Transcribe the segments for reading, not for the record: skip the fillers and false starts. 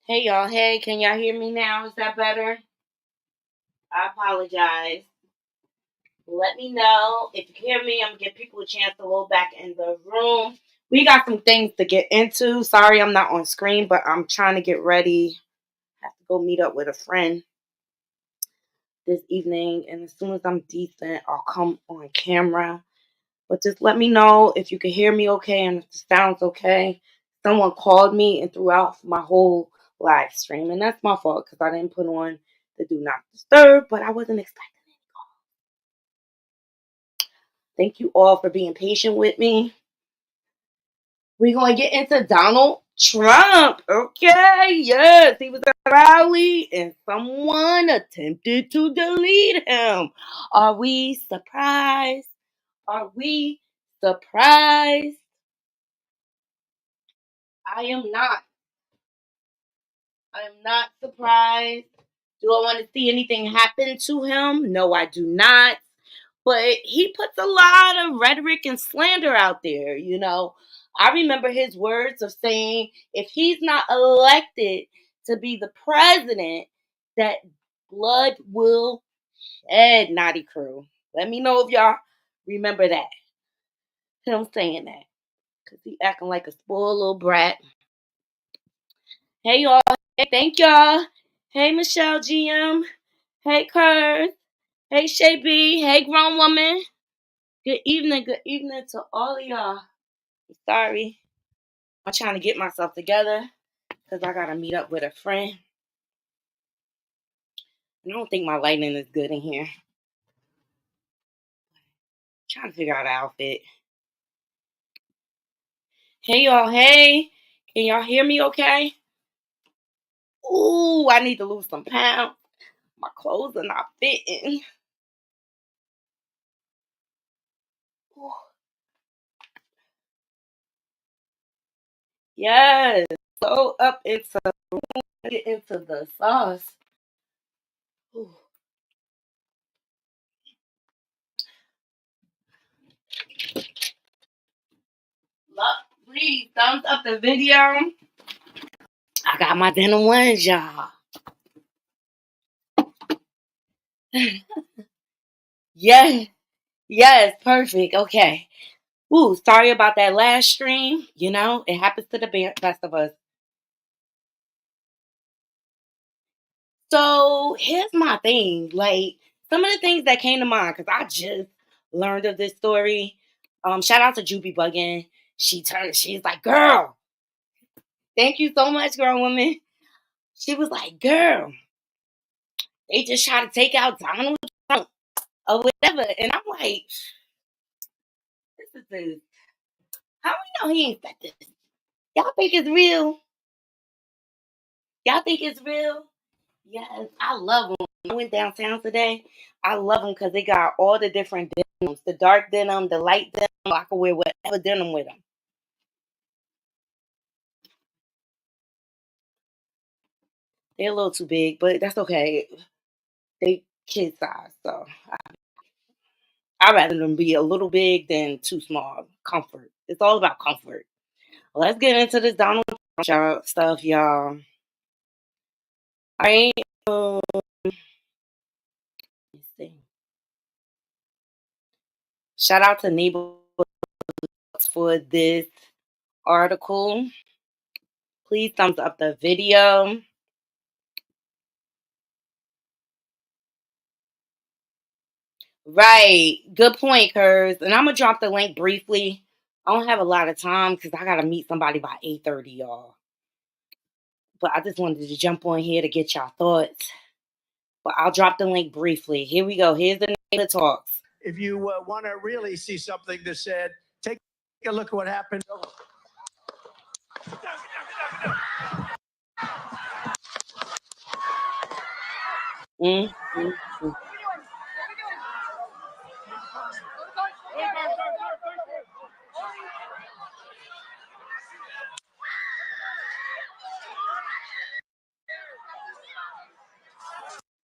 Hey y'all, hey, can y'all hear me now? Is that better? I apologize. Let me know if you hear me. I'm gonna give people a chance to load back in the room. We got some things to get into. Sorry I'm not on screen, but I'm trying to get ready. I have to go meet up with a friend this evening, and as soon as I'm decent, I'll come on camera. But just let me know if you can hear me okay and if the sound's okay. Someone called me and threw off my whole live stream, and that's my fault because I didn't put on the do not disturb, but I wasn't expecting it. Thank you all for being patient with me. We're going to get into Donald Trump. Okay, yes, he was at a rally and someone attempted to delete him. Are we surprised? Are we surprised? I am not. I am not surprised. Do I want to see anything happen to him? No, I do not. But he puts a lot of rhetoric and slander out there, you know. I remember his words of saying if he's not elected to be the president, that blood will shed, Naughty Crew. Let me know if y'all remember that. Him saying that. Because he acting like a spoiled little brat. Hey, y'all. Hey, thank y'all. Hey, Michelle GM. Hey, Kurt. Hey, Shay B. Hey, grown woman. Good evening to all of y'all. Sorry. I'm trying to get myself together because I got to meet up with a friend. I don't think my lighting is good in here. Trying to figure out an outfit. Hey, y'all. Hey. Can y'all hear me okay? Ooh, I need to lose some pounds. My clothes are not fitting. Ooh. Yes. So up into get into the sauce. Ooh. Please thumbs up the video. I got my denim ones, y'all. Yes, yes, perfect. Okay. Ooh, sorry about that last stream. You know, it happens to the best of us. So here's my thing. Like some of the things that came to mind because I just learned of this story. Shout out to Juby Buggin. She's like, girl, thank you so much, girl woman. She was like, girl, they just try to take out Donald Trump or whatever. And I'm like, this. How we know he ain't said this? Y'all think it's real? Y'all think it's real? Yes, I love them. I went downtown today. I love them because they got all the different denims. The dark denim, the light denim. I can wear whatever denim with them. They're a little too big, but that's okay. They kid size, so I'd rather them be a little big than too small. Comfort. It's all about comfort. Let's get into this Donald Trump stuff, y'all. All right. Let's see. Shout out to Neighbor for this article. Please thumbs up the video. Right. Good point, Kurz. And I'm gonna drop the link briefly. I don't have a lot of time because I gotta meet somebody by 8:30, y'all. But I just wanted to jump on here to get y'all thoughts. But I'll drop the link briefly. Here we go. Here's the name of the talks. If you want to really see something that said, take a look at what happened. Mm-hmm.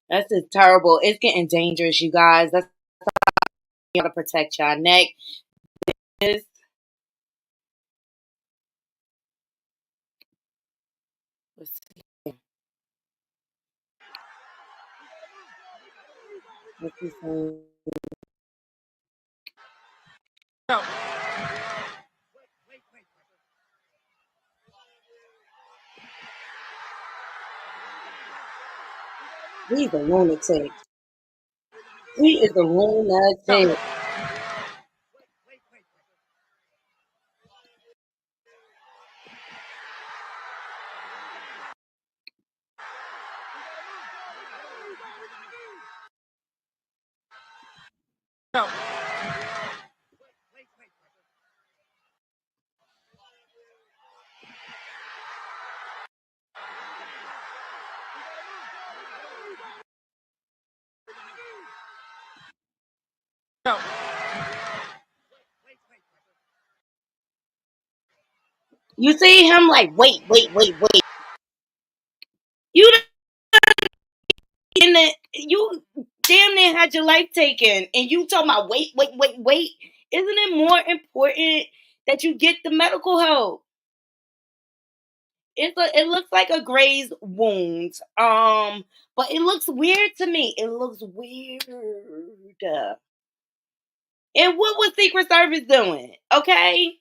That's just terrible. It's getting dangerous, you guys. That's you gotta protect your neck. This, let's see. What's he saying? No. He's a lunatic. He is a lunatic. No. No. You see him like, wait. You you damn near had your life taken, and you talking about wait. Isn't it more important that you get the medical help? It looks like a grazed wound. But it looks weird to me. It looks weird. And what was Secret Service doing? Okay.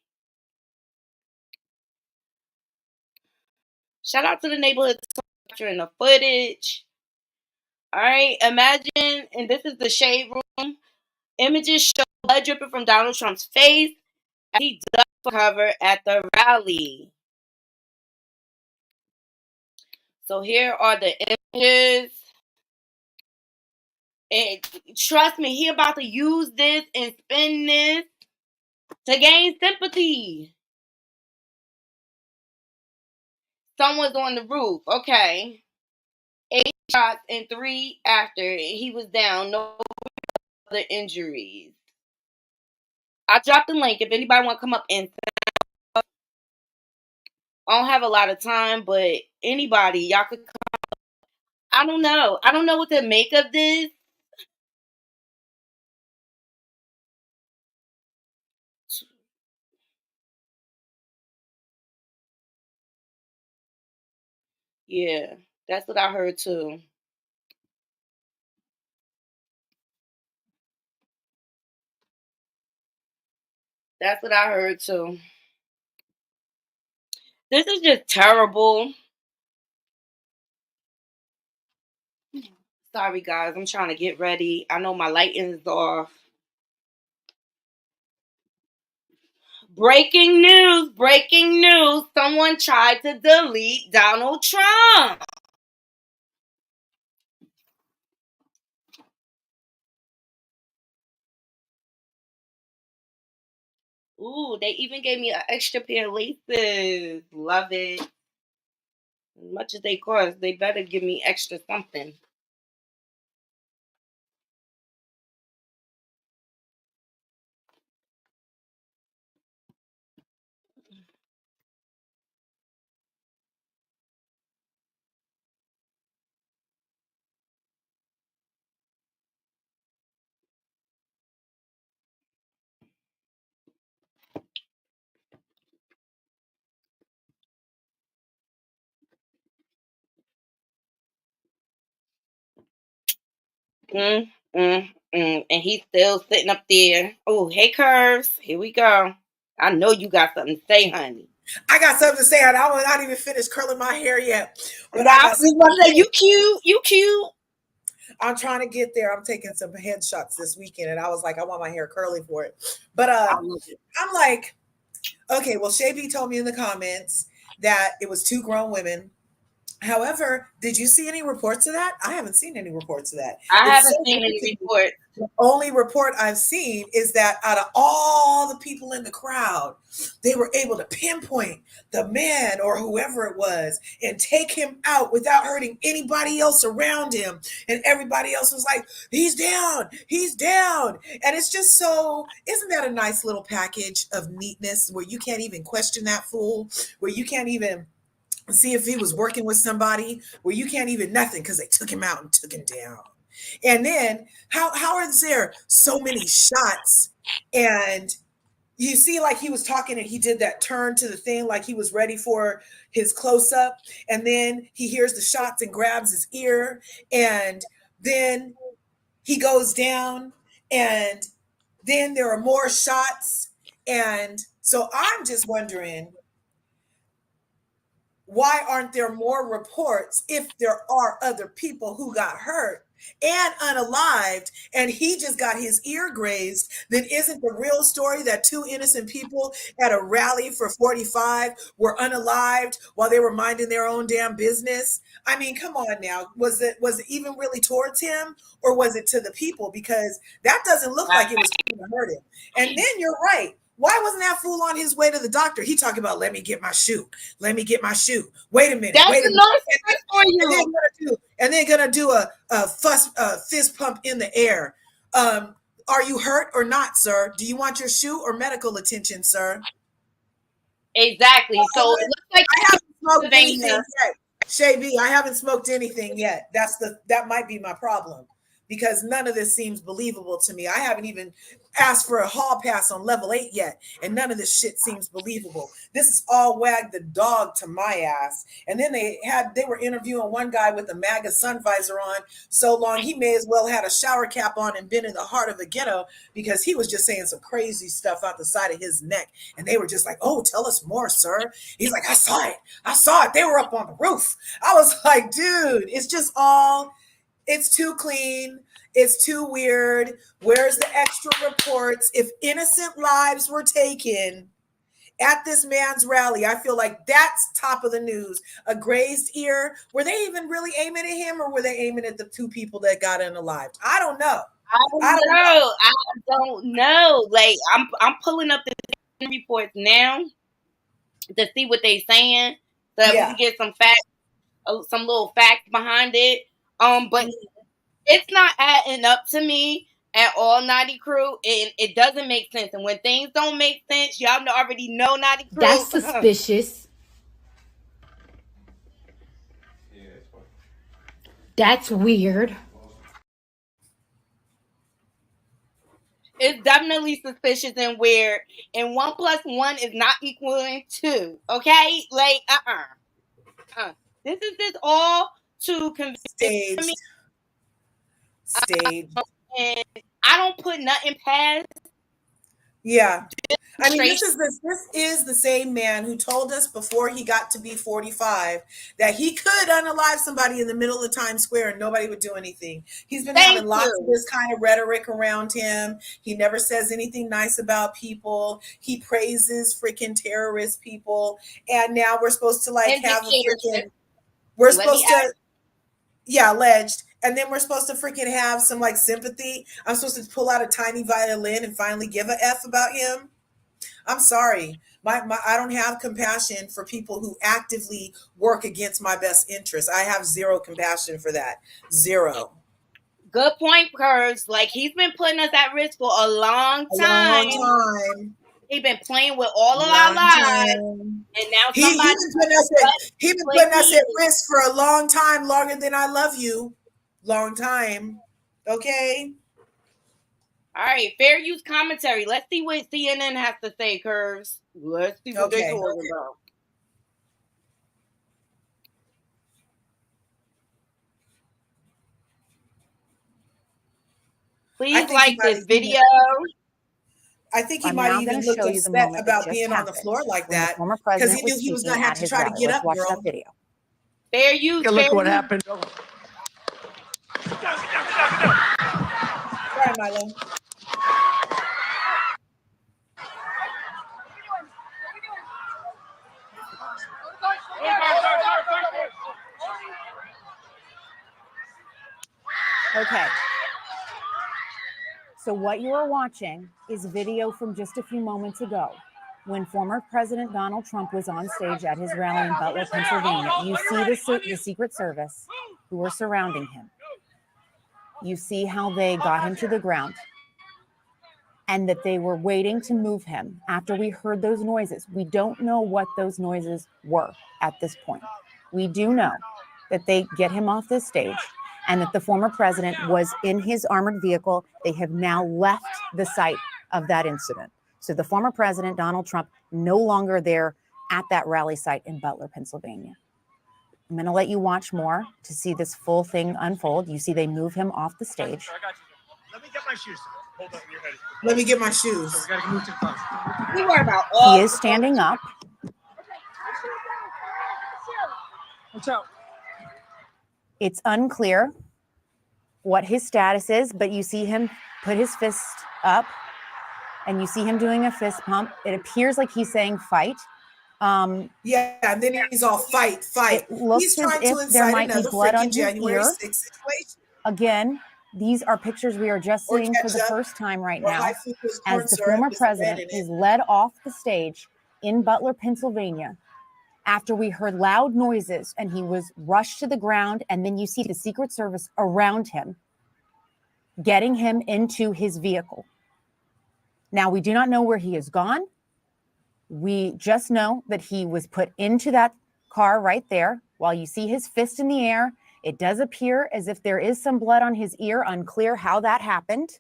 Shout out to the neighborhood capturing the footage. All right. Imagine, and this is the shade room. Images show blood dripping from Donald Trump's face as he ducked for cover at the rally. So here are the images. And trust me, he about to use this and spin this to gain sympathy. Someone's on the roof. Okay. 8 shots and 3 after. He was down. No other injuries. I dropped the link if anybody want to come up and. I don't have a lot of time, but anybody, y'all could come. I don't know. I don't know what to make of this. Yeah, that's what I heard too. That's what I heard too. This is just terrible. Sorry, guys. I'm trying to get ready. I know my lighting is off. Breaking news. Breaking news. Someone tried to delete Donald Trump. Ooh, they even gave me an extra pair of laces. Love it. As much as they cost, they better give me extra something. Mm, And he's still sitting up there. Oh, hey, Curves. Here we go. I know you got something to say, honey. I got something to say. I was not even finished curling my hair yet, but I I got was something about to to say, say. you cute. You cute. I'm trying to get there. I'm taking some headshots this weekend, and I was like, I want my hair curly for it. But I love it. I'm like, okay, well, Shay B told me in the comments that it was 2 grown women. However, did you see any reports of that? I haven't seen any reports of that. I It's haven't so seen weird any to me. report. The only report I've seen is that out of all the people in the crowd, they were able to pinpoint the man or whoever it was and take him out without hurting anybody else around him. And everybody else was like, he's down, he's down. And it's just so, isn't that a nice little package of neatness where you can't even question that fool, where you can't even see if he was working with somebody, where you can't even nothing because they took him out and took him down. And then how is there so many shots? And you see, like he was talking and he did that turn to the thing, like he was ready for his close up. And then he hears the shots and grabs his ear. And then he goes down, and then there are more shots. And so I'm just wondering, why aren't there more reports if there are other people who got hurt and unalived, and he just got his ear grazed? Then isn't the real story that two innocent people at a rally for 45 were unalived while they were minding their own damn business? I mean, come on now. Was it even really towards him, or was it to the people? Because that doesn't look like it was going to hurt him. And then you're right. Why wasn't that fool on his way to the doctor? He talking about, let me get my shoe. Let me get my shoe. Wait a minute. That's wait a another minute. for you. And they're gonna do a fist pump in the air. Are you hurt or not, sir? Do you want your shoe or medical attention, sir? Exactly. So it looks like I haven't smoked anything yet. Shay B, I haven't smoked anything yet. That might be my problem, because none of this seems believable to me. I haven't even asked for a hall pass on level 8 yet, and none of this shit seems believable. This is all wag the dog to my ass. And then they were interviewing one guy with a MAGA sun visor on so long he may as well had a shower cap on and been in the heart of the ghetto, because he was just saying some crazy stuff out the side of his neck. And they were just like, oh, tell us more, sir. He's like, I saw it. They were up on the roof. I was like, dude, it's too clean. It's too weird. Where's the extra reports? If innocent lives were taken at this man's rally, I feel like that's top of the news. A grazed ear. Were they even really aiming at him, or were they aiming at the two people that got unalived? I don't know. I don't know. Like, I'm pulling up the reports now to see what they saying, so that we can get some facts, some little facts behind it. But it's not adding up to me at all, Naughty Crew. And it doesn't make sense. And when things don't make sense, y'all already know, Naughty Crew. That's suspicious. That's weird. It's definitely suspicious and weird. And 1 + 1 is not equaling 2. Okay? Like, This is just all too convincing for me. Staged. And I don't put nothing past. Yeah. I mean, this is the same man who told us before he got to be 45 that he could unalive somebody in the middle of Times Square and nobody would do anything. He's been having lots of this kind of rhetoric around him. He never says anything nice about people. He praises freaking terrorist people. And now we're supposed to have a freaking, alleged. And then we're supposed to freaking have some sympathy. I'm supposed to pull out a tiny violin and finally give a F about him. I'm sorry. I don't have compassion for people who actively work against my best interests. I have zero compassion for that. Zero. Good point, Curves. Like, he's been putting us at risk for a long time. He's been playing with all of our lives. And now he's been putting us at risk for a long time, longer than I love you. Long time. Okay. All right, fair use commentary. Let's see what CNN has to say, Curves. Let's see what they're talking about. Please like this video. I think he might even look upset about being on the floor like that, because he knew he was going to have to try to get up, girl. Fair use. Look what happened. Sorry, Milo. Okay. So what you are watching is video from just a few moments ago when former President Donald Trump was on stage at his rally in Butler, Pennsylvania. You see the Secret Service who were surrounding him. You see how they got him to the ground and that they were waiting to move him after we heard those noises. We don't know what those noises were at this point. We do know that they get him off the stage and that the former president was in his armored vehicle. They have now left the site of that incident. So the former president, Donald Trump, no longer there at that rally site in Butler, Pennsylvania. I'm going to let you watch more to see this full thing unfold. You see they move him off the stage. Let me get my shoes. Hold on, you're ready. Let me get my shoes. So we gotta move to the closet. We worry about all. He is standing up. Watch out. It's unclear what his status is, but you see him put his fist up and you see him doing a fist pump. It appears like he's saying fight. Yeah, and then he's all fight. It looks He's as trying to if there incite might be another blood on freaking his January ear. 6th situation. Again, these are pictures we are just Or seeing for the ketchup, first time right or now, high fructose corn as the syrup former with some red president in it. is led off the stage in Butler, Pennsylvania, after we heard loud noises and he was rushed to the ground. And then you see the Secret Service around him, getting him into his vehicle. Now, we do not know where he has gone. We just know that he was put into that car right there. While you see his fist in the air, it does appear as if there is some blood on his ear. Unclear how that happened.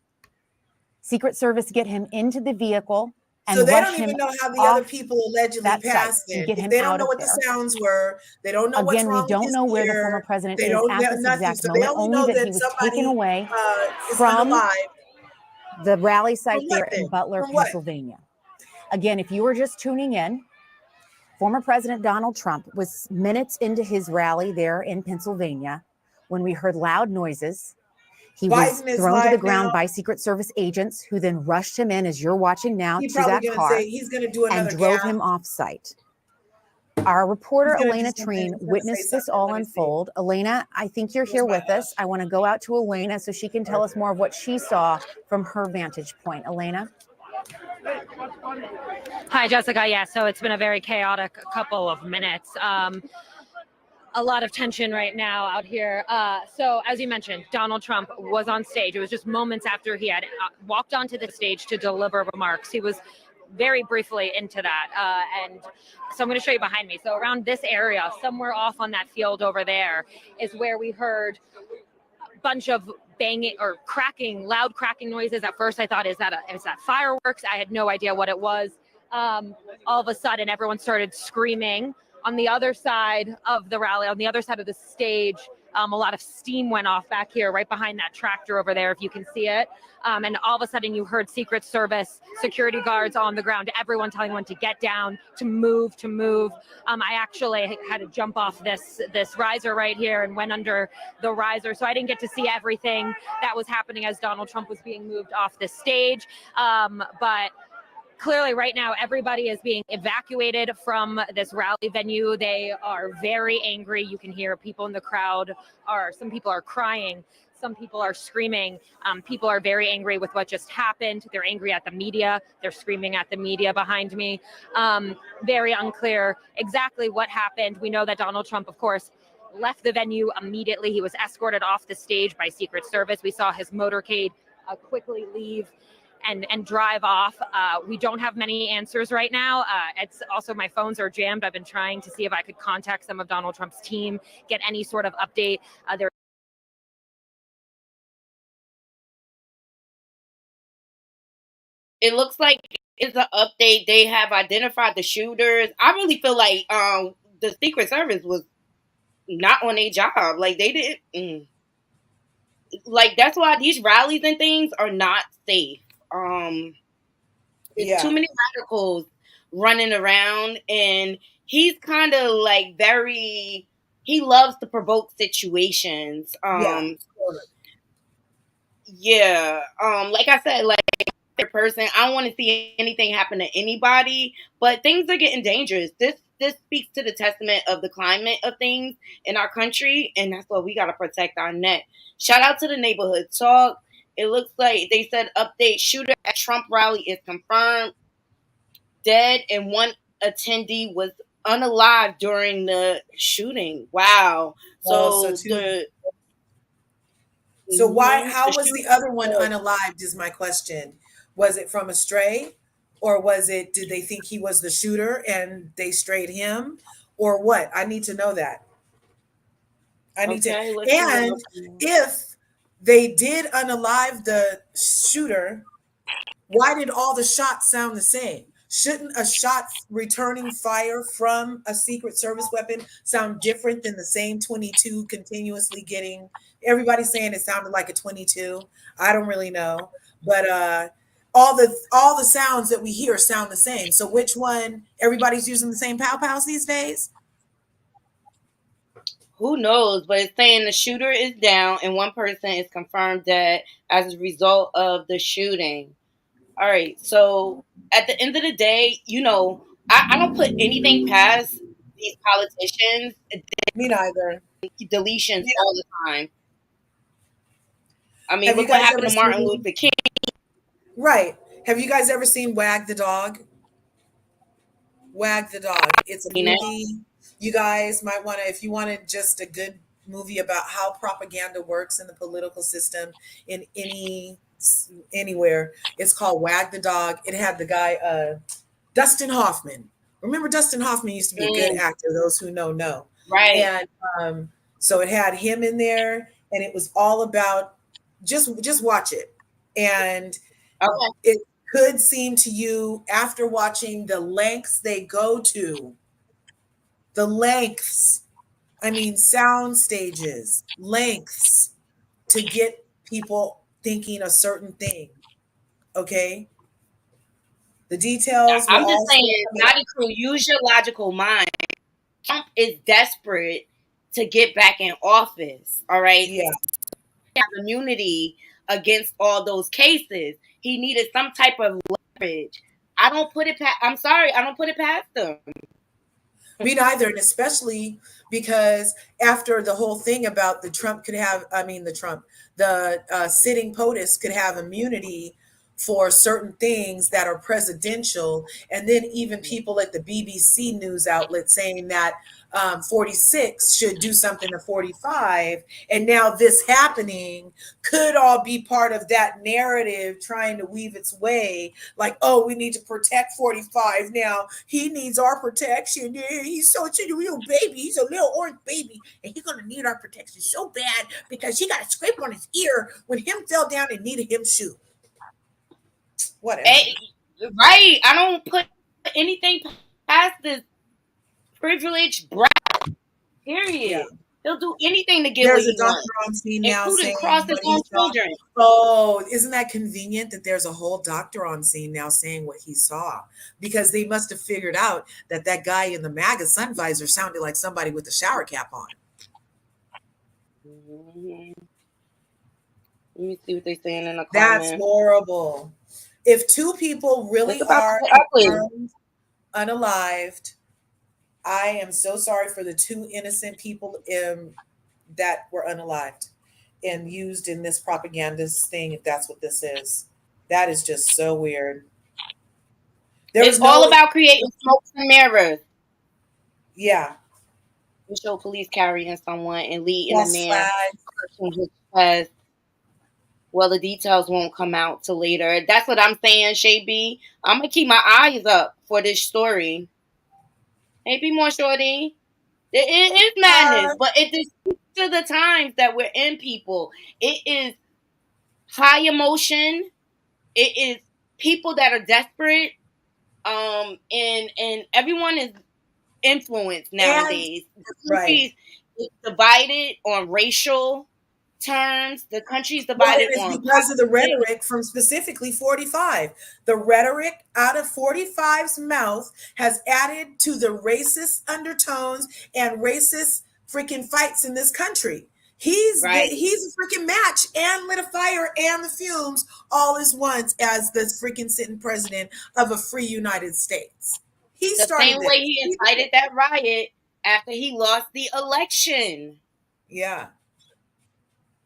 Secret Service get him into the vehicle and So they rush don't him even know how the other off people allegedly that site passed and it. get If him they out don't know of what there. the sounds were. They don't know what's Again, wrong we don't with his know where the ear. former president They is don't at know this nothing. exact So they moment, only only know that that he was somebody taken away is from unalive. the rally From site what there in then? Butler, From what? Pennsylvania. Again, if you were just tuning in, former President Donald Trump was minutes into his rally there in Pennsylvania when we heard loud noises. He was Biden is thrown to the live ground now. by Secret Service agents who then rushed him in, as you're watching now, He's to probably that going to car say he's going to do and another drove gaffe. him off site. Our reporter, He's gonna do Elena something. Treen, He's gonna say witnessed this something. all Let me see. unfold. Elena, I think you're here with us. I want to go out to Elena so she can tell us more of what she saw from her vantage point. Elena? Hi, Jessica. Yeah, so it's been a very chaotic couple of minutes. A lot of tension right now out here. So as you mentioned, Donald Trump was on stage. It was just moments after he had walked onto the stage to deliver remarks. He was very briefly into that. And so I'm going to show you behind me. So around this area, somewhere off on that field over there, is where we heard a bunch of banging or cracking, loud cracking noises. At first I thought, is that fireworks? I had no idea what it was. All of a sudden, everyone started screaming. On the other side of the rally, on the other side of the stage, a lot of steam went off back here, right behind that tractor over there, if you can see it. And all of a sudden, you heard Secret Service security guards on the ground, everyone telling everyone to get down, to move. I actually had to jump off this riser right here and went under the riser, so I didn't get to see everything that was happening as Donald Trump was being moved off the stage. But clearly right now everybody is being evacuated from this rally venue. They are very angry. You can hear people in the crowd some people are crying, some people are screaming. People are very angry with what just happened. They're angry at the media. They're screaming at the media behind me. Very unclear exactly what happened. We know that Donald Trump, of course, left the venue immediately. He was escorted off the stage by Secret Service. We saw his motorcade quickly leave and drive off. We don't have many answers right now. It's also, my phones are jammed. I've been trying to see if I could contact some of Donald Trump's team, get any sort of update. It looks like it's an update. They have identified the shooters. I really feel like the Secret Service was not on their job. Like they didn't. Like that's why these rallies and things are not safe. It's too many radicals running around, and he's kind of like he loves to provoke situations. Like I said, like person, I don't want to see anything happen to anybody, but things are getting dangerous. This speaks to the testament of the climate of things in our country, and that's why we got to protect our neck. Shout out to the neighborhood talk. It looks like they said update: shooter at Trump rally is confirmed dead, and one attendee was unalive during the shooting. Wow. So how was the other one unalived is my question. Was it from a stray, or did they think he was the shooter and they strayed him, or what? I need to know that. And if they did unalive the shooter, why did all the shots sound the same? Shouldn't a shot returning fire from a Secret Service weapon sound different than the same 22 continuously getting? Everybody's saying it sounded like a 22. I don't really know, but all the sounds that we hear sound the same. So which one? Everybody's using the same pow pows these days. Who knows? But it's saying the shooter is down and one person is confirmed dead as a result of the shooting. All right. So at the end of the day, I don't put anything past these politicians. Me neither. Deletions all the time. I mean, Have you look what guys happened ever to Martin seen? Luther King. Right. Have you guys ever seen Wag the Dog? Wag the Dog. It's a movie. You guys might want to, if you wanted just a good movie about how propaganda works in the political system in anywhere, it's called Wag the Dog. It had the guy Dustin Hoffman. Remember, Dustin Hoffman used to be a good actor. Those who know. Right. And so it had him in there, and it was all about just watch it, and Okay. it could seem to you after watching the lengths they go to, the lengths, I mean, sound stages, lengths to get people thinking a certain thing. Okay. The details will I'm just all saying, come out. Naughty Crew, use your logical mind. Trump is desperate to get back in office. All right. Yeah. Have immunity against all those cases. He needed some type of leverage. I don't put it past. I'm sorry, I don't put it past them. Me neither, and especially because after the whole thing about the Trump could have, I mean, the sitting POTUS could have immunity for certain things that are presidential, and then even people at the BBC news outlet saying that 46 should do something to 45, and now this happening could all be part of that narrative trying to weave its way, like, oh, we need to protect 45 now. He needs our protection. Yeah, he's such a real baby. He's a little orange baby, and he's gonna need our protection so bad because he got a scrape on his ear when him fell down and needed him shoot. Whatever. Right. I don't put anything past this privileged brat. Period. Yeah. He'll do anything to get There's what a he doctor wants, on scene now including saying cross his what he own saw. children. Oh, isn't that convenient that there's a whole doctor on scene now saying what he saw? Because they must have figured out that that guy in the MAGA sun visor sounded like somebody with a shower cap on. Mm-hmm. Let me see what they're saying in the That's comments. horrible. If two people really are confirmed unalived, I am so sorry for the two innocent people that were unalived and used in this propagandist thing, if that's what this is. That is just so weird. It's all about creating smoke and mirrors. Yeah. We show police carrying someone and leading a man. Well, the details won't come out till later. That's what I'm saying, Shay B. I'm gonna keep my eyes up for this story. Hey, be more shorty. It is madness, but it is to the times that we're in, people. It is high emotion. It is people that are desperate. And everyone is influenced nowadays. The country is divided on racial terms. The country's divided on because of the rhetoric from specifically 45. The rhetoric out of 45's mouth has added to the racist undertones and racist freaking fights in this country. He's a freaking match and lit a fire and the fumes all as once as the freaking sitting president of a free United States. He started the same way he incited that riot after he lost the election. Yeah.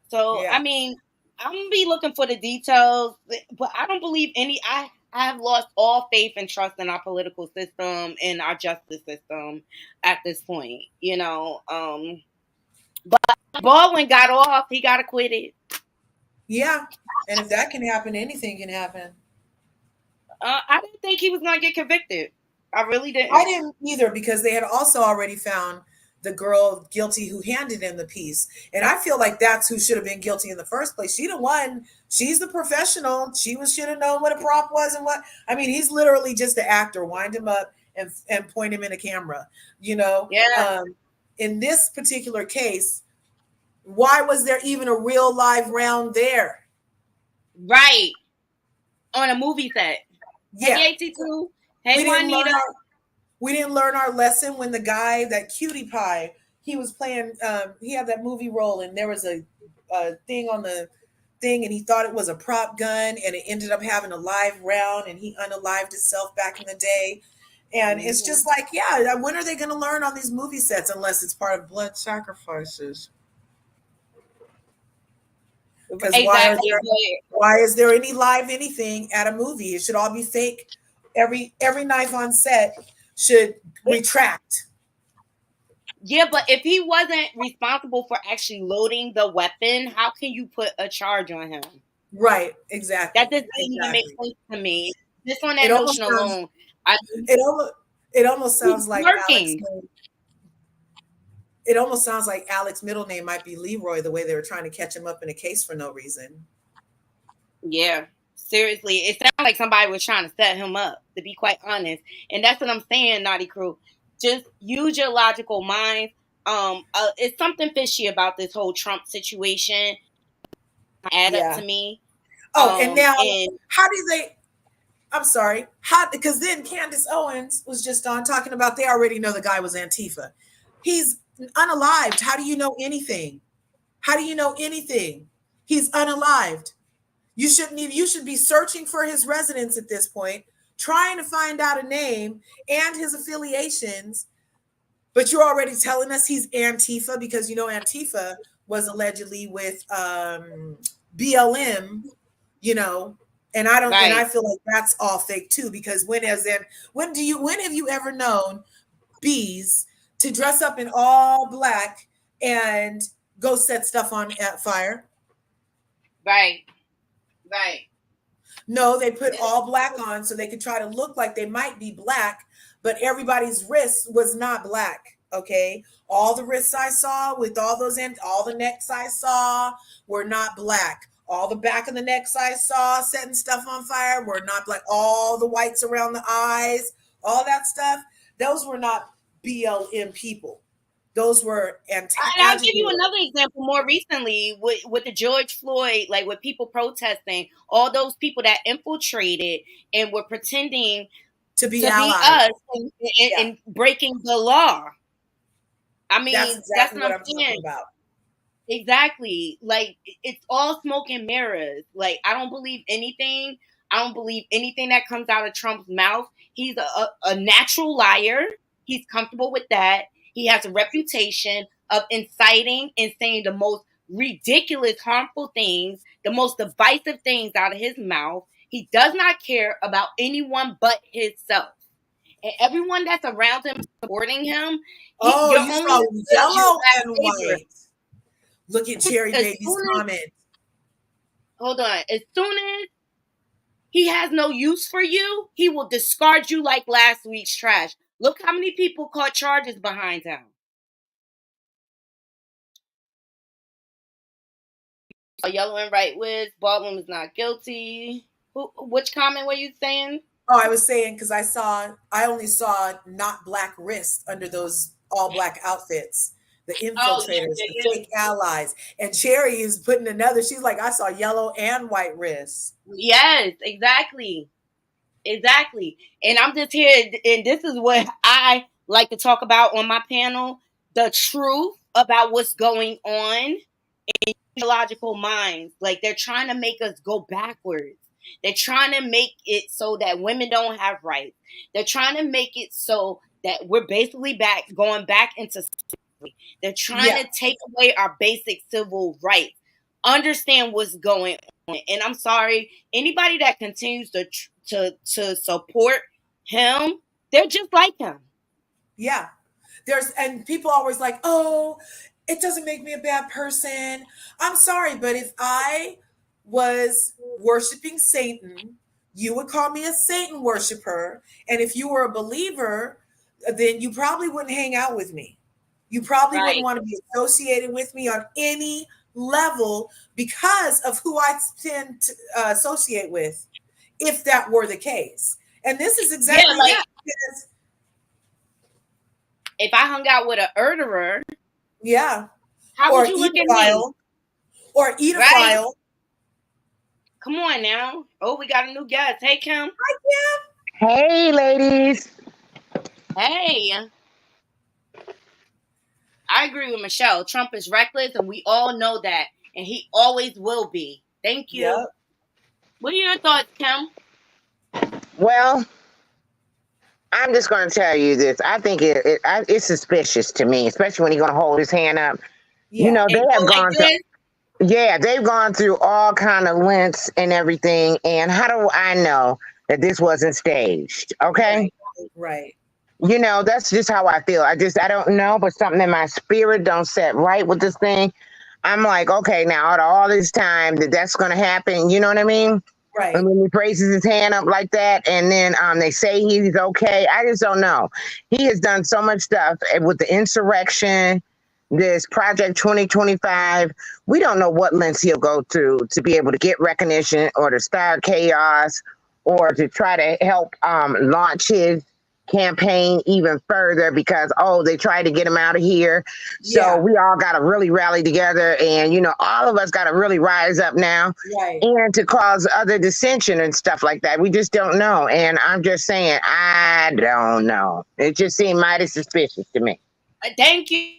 So, I mean, I'm going to be looking for the details, but I don't believe I have lost all faith and trust in our political system and our justice system at this point, But Baldwin got off. He got acquitted. Yeah. And if that can happen, anything can happen. I didn't think he was going to get convicted. I really didn't. I didn't either, because they had also already found the girl guilty who handed him the piece. And I feel like that's who should have been guilty in the first place. She the one, she's the professional. She should have known what a prop was and what, I mean, he's literally just the actor. Wind him up and point him in a camera, you know? Yeah. In this particular case, why was there even a real live round there? Right. On a movie set. Yeah. Hey, AT2. Hey, Juanita. We didn't learn our lesson when the guy, that cutie pie, he was playing, he had that movie role and there was a thing on the thing and he thought it was a prop gun and it ended up having a live round and he unalived himself back in the day. And it's just like, yeah, when are they going to learn on these movie sets unless it's part of blood sacrifices? Because Exactly. why is there any live anything at a movie? It should all be fake. Every knife on set should retract. Yeah, but if he wasn't responsible for actually loading the weapon, how can you put a charge on him? Right, exactly. That doesn't even make sense to me. Just on that It almost notion sounds- alone, It almost sounds like working. It almost sounds like Alex's middle name might be Leroy, the way they were trying to catch him up in a case for no reason. Yeah, seriously, it sounds like somebody was trying to set him up, to be quite honest. And that's what I'm saying, Naughty Crew. Just use your logical mind. It's something fishy about this whole Trump situation. Add up to me. Oh, and now how do they? I'm sorry. Because then Candace Owens was just on talking about they already know the guy was Antifa. He's unalived. How do you know anything? How do you know anything? He's unalived. You should be searching for his residence at this point, trying to find out a name and his affiliations. But you're already telling us he's Antifa because you know Antifa was allegedly with BLM, you know. And I don't, and I feel like that's all fake too, because when have you ever known bees to dress up in all black and go set stuff on fire? Right. No, they put all black on so they could try to look like they might be black, but everybody's wrist was not black. Okay. All the wrists I saw with all the necks I saw were not black. All the back of the necks I saw setting stuff on fire were not black. All the whites around the eyes, all that stuff, those were not BLM people. Those were I'll give you another example more recently with the George Floyd, like with people protesting, all those people that infiltrated and were pretending to be us and breaking the law. I mean, that's what I'm saying about. Exactly. Like, it's all smoke and mirrors. Like, I don't believe anything. I don't believe anything that comes out of Trump's mouth. He's a natural liar. He's comfortable with that. He has a reputation of inciting and saying the most ridiculous, harmful things, the most divisive things out of his mouth. He does not care about anyone but himself. And everyone that's around him supporting him. You saw yellow and white. Look at Cherry Baby's comment. Hold on. As soon as he has no use for you, he will discard you like last week's trash. Look how many people caught charges behind him. Yellow and right with Baldwin was not guilty. Which comment were you saying? Oh, I was saying because I only saw not black wrists under those all black outfits. The infiltrators, the fake allies. And Cherry is putting she's like, I saw yellow and white wrists. Yes, exactly. And I'm just here, and this is what I like to talk about on my panel, the truth about what's going on in logical minds. Like, they're trying to make us go backwards. They're trying to make it so that women don't have rights. They're trying to make it so that we're basically going back into slavery. They're trying to take away our basic civil rights. Understand what's going on. And I'm sorry, anybody that continues to support him, they're just like him. Yeah. And people always like, oh, it doesn't make me a bad person. I'm sorry, but if I was worshiping Satan, you would call me a Satan worshiper. And if you were a believer, then you probably wouldn't hang out with me. You probably wouldn't Right. want to be associated with me on any level because of who I tend to associate with, if that were the case. And this is Yeah, exactly like that. Because, if I hung out with a murderer, yeah. how would Or you look at me? edophile. Or Right? edophile. Come on now. Oh, we got a new guest. Hey, Kim. Hi, Kim. Hey, ladies. Hey. I agree with Michelle. Trump is reckless, and we all know that. And he always will be. Thank you. Yep. What are your thoughts, Kim? Well, I'm just going to tell you this. I think it's suspicious to me, especially when he's going to hold his hand up. You Yeah. know, And they go have like gone through, this? yeah, they've gone through all kind of lengths and everything. And how do I know that this wasn't staged? Okay. Right. Right. You know, that's just how I feel. I don't know, but something in my spirit don't set right with this thing. I'm like, okay, now out of all this time that's going to happen, you know what I mean? Right. And when he raises his hand up like that, and then they say he's okay, I just don't know. He has done so much stuff with the insurrection, this Project 2025. We don't know what lengths he'll go to be able to get recognition or to start chaos or to try to help launch his campaign even further because they tried to get him out of here. So Yeah. we all got to really rally together, and all of us got to really rise up now, Right. and to cause other dissension and stuff like that. We just don't know. And I'm just saying, I don't know. It just seemed mighty suspicious to me. Thank you.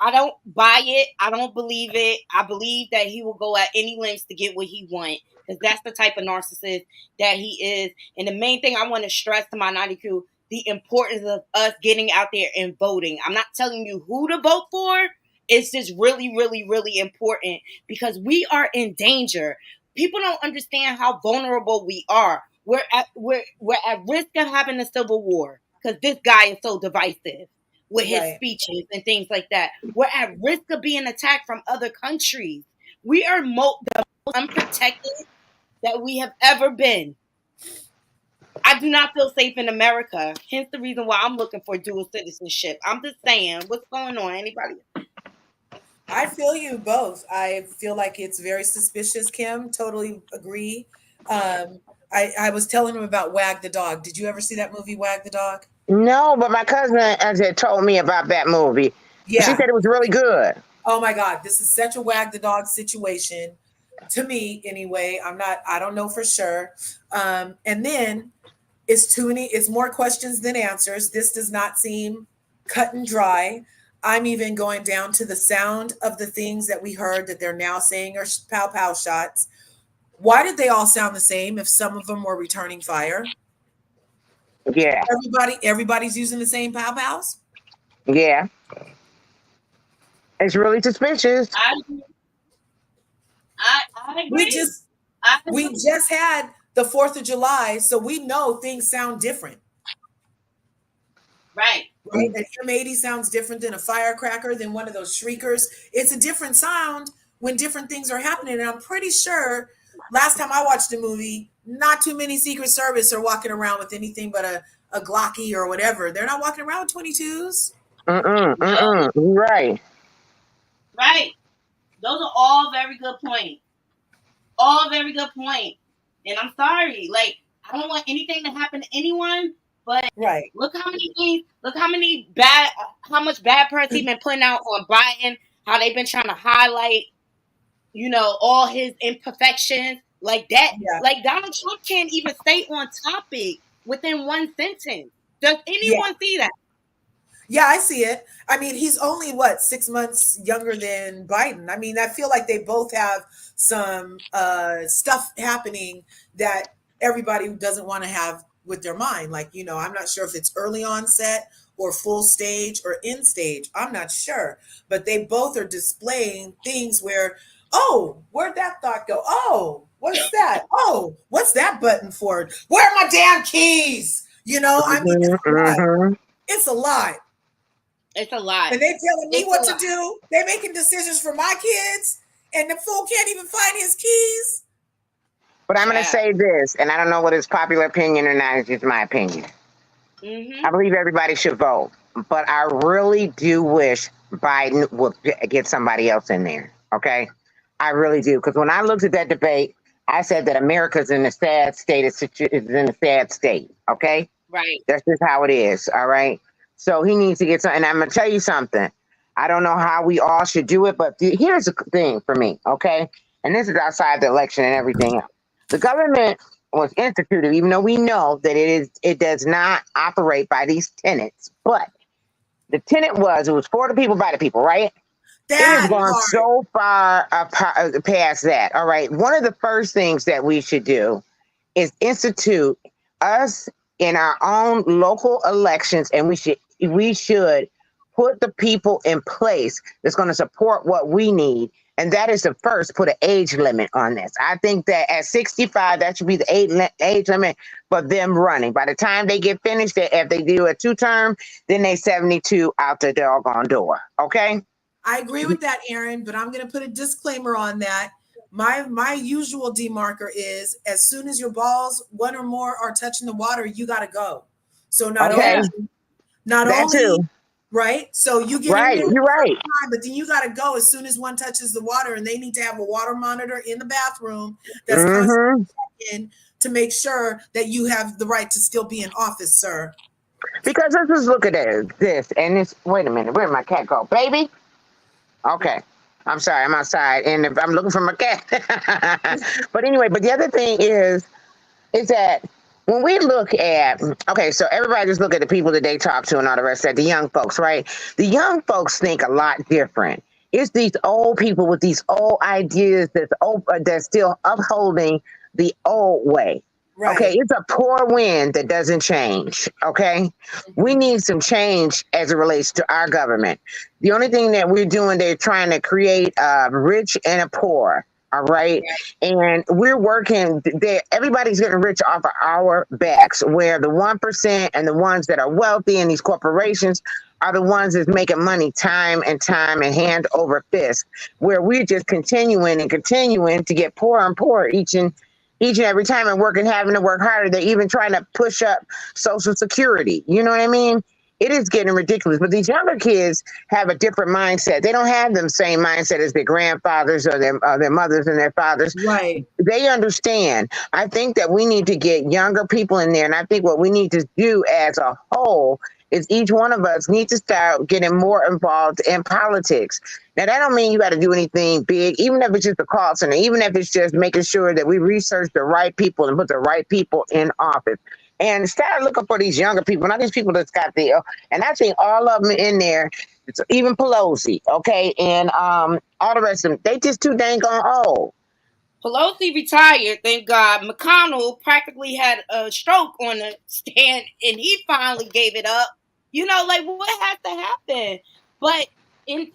I don't buy it. I don't believe it. I believe that he will go at any lengths to get what he wants, because that's the type of narcissist that he is. And the main thing I want to stress to my 90 crew, the importance of us getting out there and voting. I'm not telling you who to vote for. It's just really, really, really important, because we are in danger. People don't understand how vulnerable we are. We're at risk of having a civil war because this guy is so divisive with his Right. speeches and things like that. We're at risk of being attacked from other countries. We are the most unprotected that we have ever been. I do not feel safe in America. Hence the reason why I'm looking for dual citizenship. I'm just saying, what's going on? Anybody? I feel you both. I feel like it's very suspicious, Kim. Totally agree. I was telling him about Wag the Dog. Did you ever see that movie, Wag the Dog? No, but my cousin had told me about that movie. Yeah. She said it was really good. Oh my God, this is such a Wag the Dog situation. To me, anyway. I don't know for sure. And then it's more questions than answers. This does not seem cut and dry. I'm even going down to the sound of the things that we heard that they're now saying are pow pow shots. Why did they all sound the same if some of them were returning fire? Yeah. Everybody's using the same pow pows? Yeah. It's really suspicious. I agree. We just had the 4th of July, so we know things sound different. Right. Right? An M80 sounds different than a firecracker, than one of those shriekers. It's a different sound when different things are happening. And I'm pretty sure last time I watched the movie, not too many Secret Service are walking around with anything but a Glocky or whatever. They're not walking around with 22s. Right. Right. Those are all very good points. All very good points. And I'm sorry, like, I don't want anything to happen to anyone, but right. Look how much bad press he's been putting out on Biden, how they've been trying to highlight, all his imperfections like that. Yeah. Like, Donald Trump can't even stay on topic within one sentence. Does anyone see that? Yeah, I see it. I mean, he's only 6 months younger than Biden. I mean, I feel like they both have some stuff happening that everybody doesn't want to have with their mind. Like, I'm not sure if it's early onset or full stage or end stage. I'm not sure. But they both are displaying things where, where'd that thought go? Oh, what's that? Oh, what's that button for? Where are my damn keys? I mean, it's a lot. It's a lot. And they telling me what to do. They making decisions for my kids, and the fool can't even find his keys. But I'm going to say this, and I don't know what his popular opinion or not. It's just my opinion. I believe everybody should vote. but I really do wish Biden would get somebody else in there. Okay, I really do, because when I looked at that debate, I said that America's in a sad state. It's in a sad state. Okay, Right. that's just how it is. All right. So he needs to get some. And I'm gonna tell you something. I don't know how we all should do it, but here's the thing for me. Okay, and this is outside the election and everything else. The government was instituted, even though we know that it does not operate by these tenets, but the tenet was it was for the people by the people, right? It has That gone part. so far past that. All right. One of the first things that we should do is institute us in our own local elections, and we should put the people in place that's going to support what we need. And that is to first put an age limit on this. I think that at 65, that should be the age limit for them running. By the time they get finished, if they do a 2-term, then they 72 out the doggone door. Okay? I agree with that, Aaron, but I'm going to put a disclaimer on that. My usual demarker is as soon as your balls, one or more, are touching the water, you got to go. So not Okay. only Too. right? So you get Right. in there You're right. time, but then you got to go as soon as one touches the water, and they need to have a water monitor in the bathroom that's constantly checking to make sure that you have the right to still be in office, sir. Because let's just look at this and this. Wait a minute. Where did my cat go? Baby? Okay. I'm sorry. I'm outside and I'm looking for my cat. But anyway, but the other thing is that when we look at, okay, so everybody just look at the people that they talk to and all the rest of that, the young folks, right? The young folks think a lot different. It's these old people with these old ideas that's still upholding the old way. Right. Okay, it's a poor wind that doesn't change. Okay, we need some change as it relates to our government. The only thing that we're doing, they're trying to create a rich and a poor. All right. And we're working there. Everybody's getting rich off of our backs, where the 1% and the ones that are wealthy in these corporations are the ones that's making money time and hand over fist, where we're just continuing to get poorer and poorer each and every time, and having to work harder. They're even trying to push up Social Security. You know what I mean? It is getting ridiculous. But these younger kids have a different mindset. They don't have the same mindset as their grandfathers or their mothers and their fathers. Right. They understand. I think that we need to get younger people in there. And I think what we need to do as a whole is each one of us needs to start getting more involved in politics. Now, that don't mean you got to do anything big, even if it's just a call center, even if it's just making sure that we research the right people and put the right people in office. And start looking for these younger people, not these people that's got and I think all of them in there, even Pelosi, okay, and all the rest of them, they just too dang on old. Pelosi retired, thank God. McConnell practically had a stroke on the stand, and he finally gave it up. You know, like, what has to happen? But in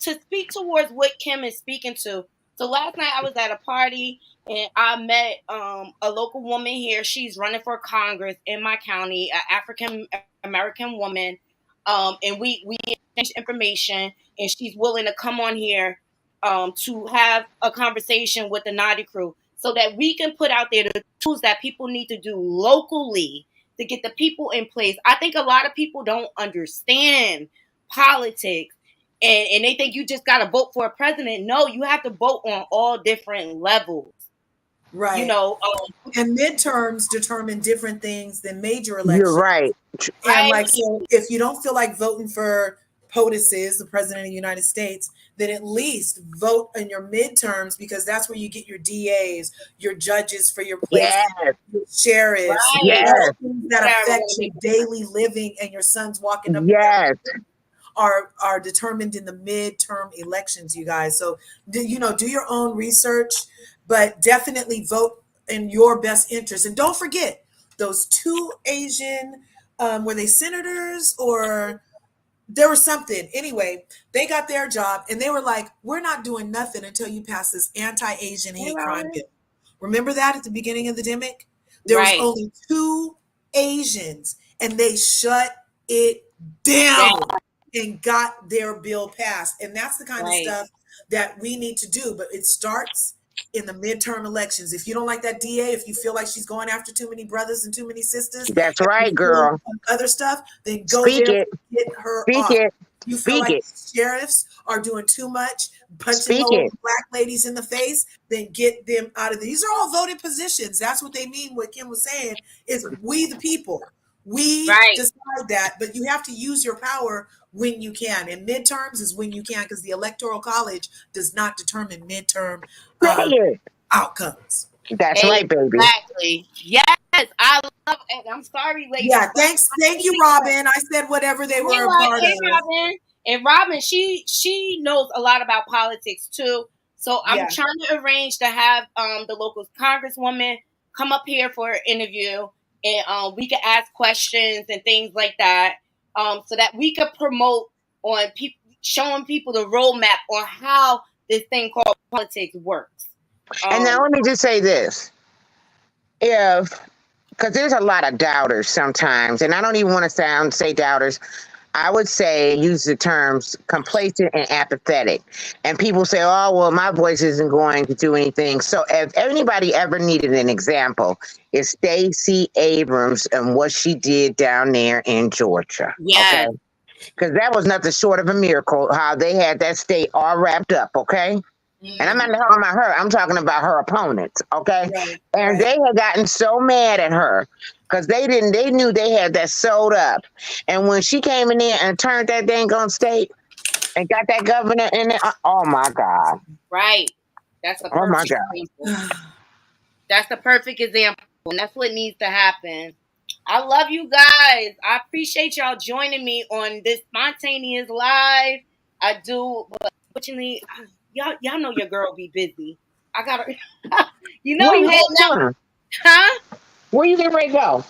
to speak towards what Kim is speaking to. So last night I was at a party and I met a local woman here. She's running for Congress in my county, an African American woman. And we exchanged information, and she's willing to come on here to have a conversation with the KNOTTY crew so that we can put out there the tools that people need to do locally to get the people in place. I think a lot of people don't understand politics, and they think you just got to vote for a president. No, you have to vote on all different levels. Right. You know, and midterms determine different things than major elections. You're right. And like, so if you don't feel like voting for POTUS, the president of the United States, then at least vote in your midterms, because that's where you get your DAs, your judges for your place, your sheriffs, that affect your daily living and your sons walking up and down are determined in the midterm elections, you guys. So do your own research, but definitely vote in your best interest. And don't forget those 2 Asian, were they senators or there was something? Anyway, they got their job and they were like, we're not doing nothing until you pass this anti-Asian hate crime bill. Remember that at the beginning of the demic? There was only 2 Asians and they shut it down and got their bill passed. And that's the kind of stuff that we need to do. But it starts in the midterm elections. If you don't like that DA, if you feel like she's going after too many brothers and too many sisters, That's and right, she's doing girl. other stuff, then go Speak there it. and get her Speak off. it. You feel Speak like it. sheriffs are doing too much, punching Speak old it. black ladies in the face, then get them out of there. These are all voted positions. That's what they mean. What Kim was saying is we the people. We Right. decide that, but you have to use your power when you can. And midterms is when you can, because the Electoral College does not determine midterm Say it. outcomes. That's right, baby. Exactly. Yes, I love it. I'm sorry, ladies. Yeah, thanks. Thank you, Robin. I said whatever they were a part Hey, of. Robin. And Robin, she knows a lot about politics too. So I'm Yeah. trying to arrange to have the local congresswoman come up here for an interview, and we can ask questions and things like that, so that we could promote on people, showing people the roadmap on how this thing called politics works. And now let me just say this. Because there's a lot of doubters sometimes, and I don't even want to say doubters. I would say use the terms complacent and apathetic. And people say, oh, well, my voice isn't going to do anything. So if anybody ever needed an example, it's Stacey Abrams and what she did down there in Georgia. Yes. Okay. Because that was nothing short of a miracle, how they had that state all wrapped up, okay? And I'm not talking about her. I'm talking about her opponents, okay? Right, and right. they had gotten so mad at her because they knew they had that sewed up. And when she came in there and turned that dang on state and got that governor in there, oh my God. Right. That's a Oh my perfect God. example. That's the perfect example. And that's what needs to happen. I love you guys. I appreciate y'all joining me on this spontaneous live. I do, but unfortunately, y'all know your girl be busy. I gotta, you know, Where I'm you heading out. going? Huh? Where you getting ready to go?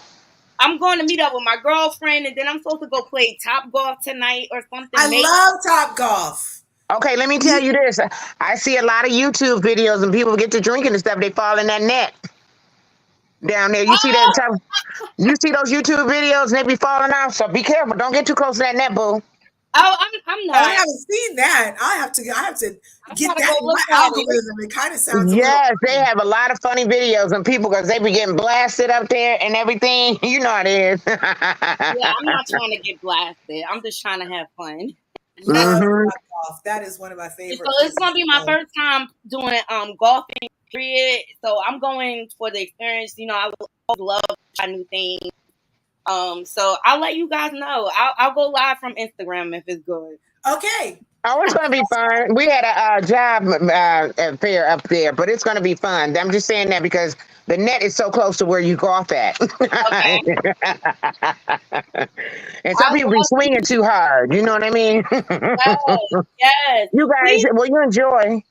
I'm going to meet up with my girlfriend, and then I'm supposed to go play Top Golf tonight or something. I love Top Golf. Okay, let me tell you this. I see a lot of YouTube videos and people get to drinking and stuff. They fall in that net down there. You see that? You see those YouTube videos and they be falling off. So be careful. Don't get too close to that net, boo. Oh, I'm not. I haven't seen that. I have to get gotta that go in look my at it. algorithm. It kind of sounds Yes, a they have a lot of funny videos and people because they be getting blasted up there and everything. You know how it is. Yeah, I'm not trying to get blasted. I'm just trying to have fun. love Mhm. Top Golf. That is one of my favorite. So it's gonna be my first time doing golfing. Period. So I'm going for the experience. You know, I love try new things. So I'll let you guys know. I'll go live from Instagram if it's good. Okay. Oh, it's going to be fun. We had a job fair up there, but it's going to be fun. I'm just saying that because the net is so close to where you golf at. Okay. And some people be swinging too hard. You know what I mean? Yes. You guys, Please, well, you enjoy.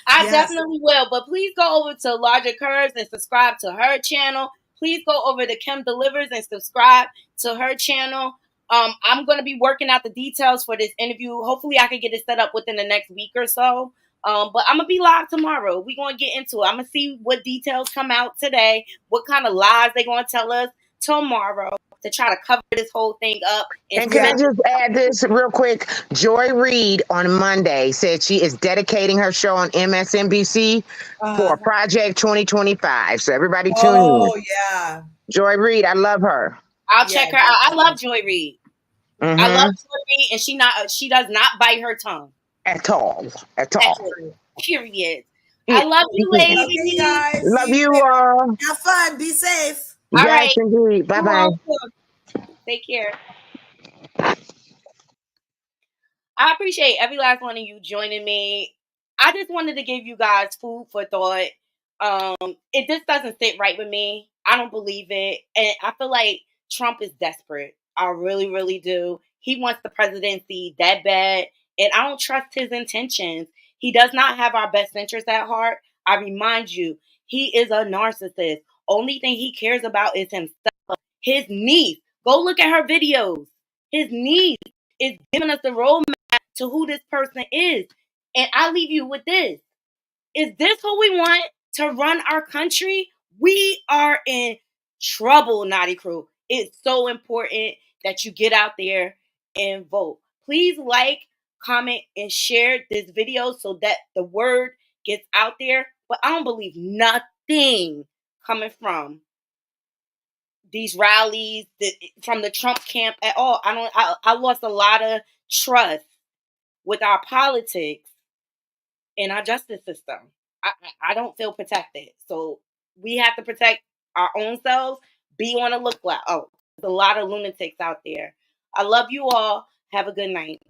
I definitely will. But please go over to Larger Curves and subscribe to her channel. Please go over to Kim Delivers and subscribe to her channel. I'm going to be working out the details for this interview. Hopefully, I can get it set up within the next week or so. But I'm going to be live tomorrow. We're going to get into it. I'm going to see what details come out today, what kind of lies they're going to tell us tomorrow to try to cover this whole thing up. And can I just add this real quick? Joy Reid on Monday said she is dedicating her show on MSNBC for Project 2025. So everybody tune in. Oh, yeah. Joy Reid, I love her. I'll check her out. I love Joy Reid. Mm-hmm. I love Joy Reid, and she does not bite her tongue. At all. Period. I love you, ladies. Okay, guys. Love you all. Have fun. Be safe. All Yes, right. indeed. Bye-bye. Take care. I appreciate every last one of you joining me. I just wanted to give you guys food for thought. It just doesn't sit right with me. I don't believe it. And I feel like Trump is desperate. I really, really do. He wants the presidency that bad. And I don't trust his intentions. He does not have our best interests at heart. I remind you, he is a narcissist. Only thing he cares about is himself. His niece. Go look at her videos. His niece is giving us the roadmap to who this person is. And I leave you with this. Is this who we want to run our country? We are in trouble, Naughty Crew. It's so important that you get out there and vote. Please like, comment, and share this video so that the word gets out there. But I don't believe nothing coming from these rallies, from the Trump camp at all. I lost a lot of trust with our politics and our justice system. I don't feel protected. So we have to protect our own selves. Be on the lookout. Oh, there's a lot of lunatics out there. I love you all. Have a good night.